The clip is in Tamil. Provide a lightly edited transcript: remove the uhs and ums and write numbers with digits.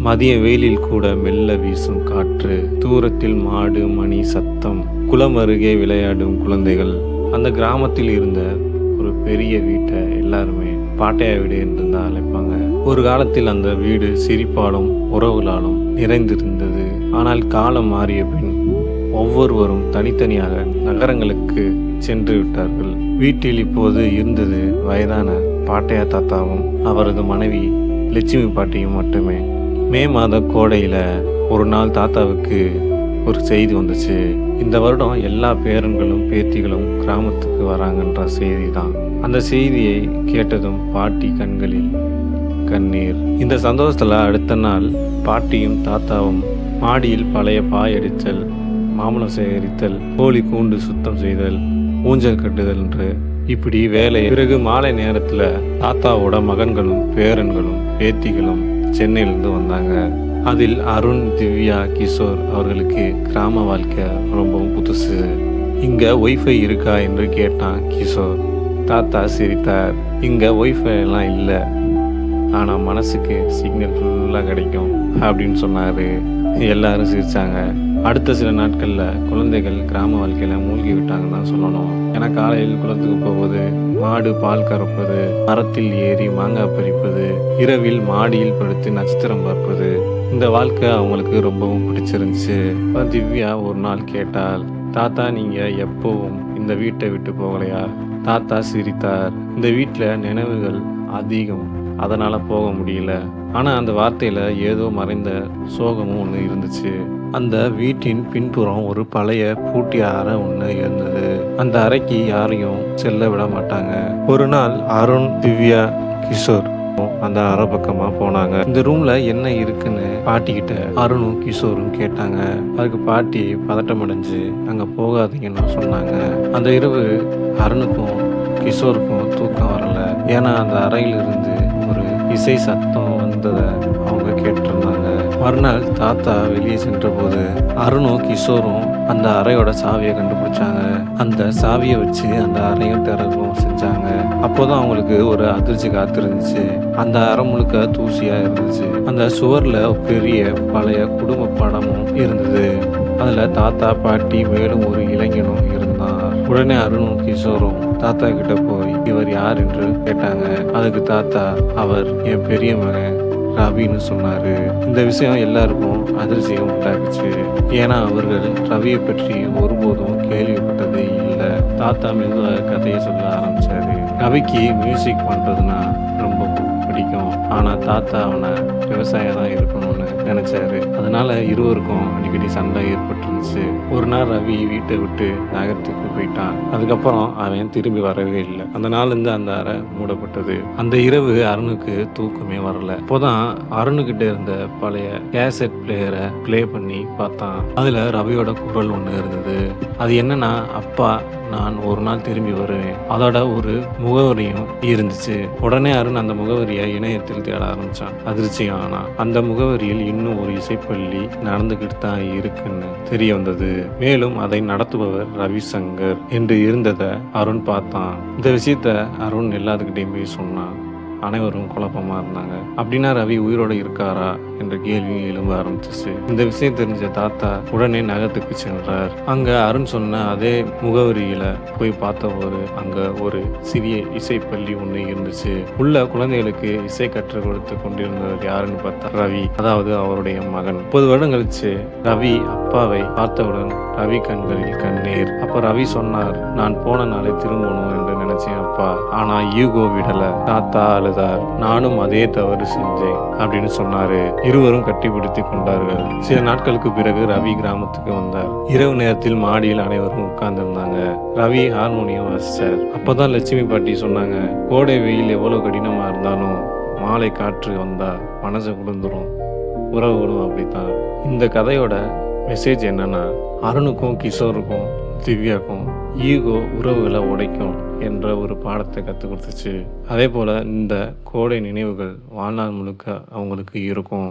மதிய வெயிலில் கூட மெல்ல வீசும் காற்று, தூரத்தில் மாடு மணி சத்தம், குளம் அருகே விளையாடும் குழந்தைகள். அந்த கிராமத்தில் இருந்த ஒரு பெரிய வீட்டை எல்லாருமே பாட்டையா வீடு என்று தான் அழைப்பாங்க. ஒரு காலத்தில் அந்த வீடு சிரிப்பாலும் உறவுகளாலும் நிறைந்திருந்தது. ஆனால் காலம் மாறிய பின் ஒவ்வொருவரும் தனித்தனியாக நகரங்களுக்கு சென்று விட்டார்கள். வீட்டில் இப்போது இருந்தது வயதான பாட்டையா தாத்தாவும் அவரது மனைவி லட்சுமி பாட்டியும் மட்டுமே. மே மாத கோடையில் ஒரு நாள் தாத்தாவுக்கு ஒரு செய்தி வந்துச்சு. இந்த வருடம் எல்லா பேரன்களும் பேத்திகளும் கிராமத்துக்கு வராங்கன்ற செய்தி தான். அந்த செய்தியை கேட்டதும் பாட்டி கண்களில் கண்ணீர். இந்த சந்தோஷத்தில் அடுத்த நாள் பாட்டியும் தாத்தாவும் மாடியில் பழைய பாய் அடித்தல், மாம்பழம் சேகரித்தல், கோழி கூண்டு சுத்தம் செய்தல், ஊஞ்சல் கட்டுதல் என்று இப்படி வேலை. பிறகு மாலை நேரத்தில் தாத்தாவோட மகன்களும் பேரன்களும் பேத்திகளும் சென்னையிலிருந்து வந்தாங்க. அதில் அருண், திவ்யா, கிஷோர் அவர்களுக்கு கிராம வாழ்க்கை ரொம்பவும் புதுசு. இங்கே ஒய்ஃபை இருக்கா என்று கேட்டான் கிஷோர். தாத்தா சிரித்தார். இங்கே ஒய்ஃபை எல்லாம் இல்லை, ஆனால் மனசுக்கு சிக்னல் ஃபுல்லாக கிடைக்கும் அப்படின்னு சொன்னார். எல்லாரும் சிரித்தாங்க. அடுத்த சில நாட்களில் குழந்தைகள் கிராம வாழ்க்கையில் மூழ்கி விட்டாங்கன்னு தான் சொல்லணும். ஏன்னா காலையில் குளத்துக்கு போவது, மாடு பால் கறப்பது, மரத்தில் ஏறி மாங்காய் பறிப்பது, இரவில் மாடியில் படுத்து நட்சத்திரம் பார்ப்பது, இந்த வாழ்க்கை அவங்களுக்கு ரொம்பவும் பிடிச்சிருந்துச்சு. இப்போ திவ்யா ஒரு நாள் கேட்டால், தாத்தா நீங்கள் எப்பவும் இந்த வீட்டை விட்டு போகலையா? தாத்தா சிரித்தார். இந்த வீட்டில் நினைவுகள் அதிகம், அதனால் போக முடியல. ஆனால் அந்த வார்த்தையில் ஏதோ மறைந்த சோகமும் ஒன்று இருந்துச்சு. அந்த வீட்டின் பின்புறம் ஒரு பழைய பூட்டிய அறை ஒன்று இருந்தது. அந்த அறைக்கு யாரையும் செல்ல விட மாட்டாங்க. ஒரு நாள் அருண், திவ்யா, கிஷோர் அந்த அறை பக்கமா போனாங்க. இந்த ரூம்ல என்ன இருக்குன்னு பாட்டிக்கிட்ட அருணும் கிஷோரும் கேட்டாங்க. அதுக்கு பாட்டி பதட்டம் அடைஞ்சு அங்க போகாதீங்கன்னு சொன்னாங்க. அந்த இரவு அருணுக்கும் கிஷோருக்கும் தூக்கம் வரல. ஏன்னா அந்த அறையிலிருந்து ஒரு இசை சத்தம் வந்ததை அவங்க கேட்டிருந்தாங்க. மறுநாள் தாத்தா வெளியே சென்ற போது அருணும் கிஷோரும் அந்த அறையோட சாவியை கண்டுபிடிச்சாங்க. அந்த சாவியை வச்சு அந்த அறையும் திறக்கவும் செஞ்சாங்க. அப்போதான் அவங்களுக்கு ஒரு அதிர்ச்சி காத்திருந்துச்சு. அந்த அறை முழுக்க தூசியா இருந்துச்சு. அந்த சுவர்ல பெரிய பழைய குடும்ப படமும் இருந்தது. அதுல தாத்தா, பாட்டி, மேலும் ஒரு இளைஞனும் இருந்தான். உடனே அருணும் கிஷோரும் தாத்தா கிட்ட போய் இவர் யார் என்று கேட்டாங்க. அதுக்கு தாத்தா, அவர் என் பெரிய மகன் ரவின்னு சொன்னாரு. இந்த விஷயம் எல்லாருக்கும் அதிர்ச்சியும் உண்டாக்குச்சு. ஏன்னா அவர்கள் ரவியை பற்றி ஒருபோதும் கேள்விப்பட்டது இல்லை. தாத்தா மெதுவாக கதையை சொல்ல ஆரம்பிச்சாரு. ரவிக்கு மியூசிக் பண்றதுன்னா ரொம்ப பிடிக்கும். ஆனா தாத்தா அவனை விவசாயம் தான் இருக்கணும்னு நினைச்சாரு. அதனால இருவருக்கும் அடிக்கடி சண்டை ஏற்பட்டுருந்துச்சு. ஒரு நாள் ரவி வீட்டை விட்டு நகரத்துக்கு போயிட்டான். அதுக்கப்புறம் அவன் திரும்பி வரவே இல்லை. அந்த நாள் இருந்து அந்த அறை மூடப்பட்டது. அந்த இரவு அருணுக்கு தூக்கமே வரல. அப்போதான் அருணுகிட்ட இருந்த பழைய கேசட் பிளேயரை பிளே பண்ணி பார்த்தான். அதுல ரவியோட குரல் ஒண்ணு இருந்தது. அது என்னன்னா, அப்பா நான் ஒரு நாள் திரும்பி வருவேன். அதோட ஒரு முகவரியும் இருந்துச்சு. உடனே அருண் அந்த முகவரியை இணையத்தில் தேட ஆரம்பிச்சான். அதிர்ச்சியும் ஆனா அந்த முகவரியில் இன்னும் ஒரு இசைப்பள்ளி நடந்துகிட்டு தான் இருக்குன்னு தெரிய வந்தது. மேலும் அதை நடத்துபவர் ரவிசங்கர் என்று இருந்ததை அருண் பார்த்தான். இந்த விஷயத்த அருண் எல்லாத்துக்கிட்டையும் போய் சொன்னான். அனைவரும் குழப்பமா இருந்தாங்க. அப்படின்னா ரவி உயிரோடு இருக்காரா என்ற கேள்வி எழும்ப ஆரம்பிச்சிச்சு. இந்த விஷயம் தெரிஞ்ச தாத்தா உடனே நகரத்துக்கு சென்றார். அங்க அருண் சொன்ன அதே முகவரியில போய் பார்த்தபோது அங்க ஒரு சிறிய இசைப்பள்ளி ஒண்ணு இருந்துச்சு. உள்ள குழந்தைகளுக்கு இசை கற்றுக் கொடுத்து கொண்டிருந்தவர் யாருன்னு பார்த்தா ரவி, அதாவது அவருடைய மகன். 30 வருடம் கழிச்சு ரவி அப்பாவை பார்த்தவுடன் ரவி கண்களில் கண்ணீர். அப்ப ரவி சொன்னார், நான் போன நாளை திரும்பணும் என்று நினைச்சேன் அப்பா, ஆனா ஈகோ விடல. தாத்தா அழுதார். நானும் அதே தவறு செஞ்சேன் அப்படின்னு சொன்னாரு. இருவரும் கட்டிப்பிடித்து கொண்டார்கள். சில நாட்களுக்கு பிறகு ரவி கிராமத்துக்கு வந்தார். இரவு நேரத்தில் மாடியில் அனைவரும் உட்கார்ந்திருந்தாங்க. ரவி ஹார்மோனியம் வாசிச்சார். அப்பதான் லட்சுமி பாட்டி சொன்னாங்க, கோடை வெயில் எவ்வளவு கடினமா இருந்தாலும் மாலை காற்று வந்தா மனசை குளிர்ந்துரும். உறவுகளும் அப்படித்தான். இந்த கதையோட மெசேஜ் என்னன்னா, அருணுக்கும் கிஷோருக்கும் திவ்யாக்கும் ஈகோ உறவுகளை உடைக்கும் என்ற ஒரு பாடத்தை கற்றுக் கொடுத்துச்சு. அதே போல் இந்த கோடை நினைவுகள் வாழ்நாள் முழுக்க அவங்களுக்கு இருக்கும்.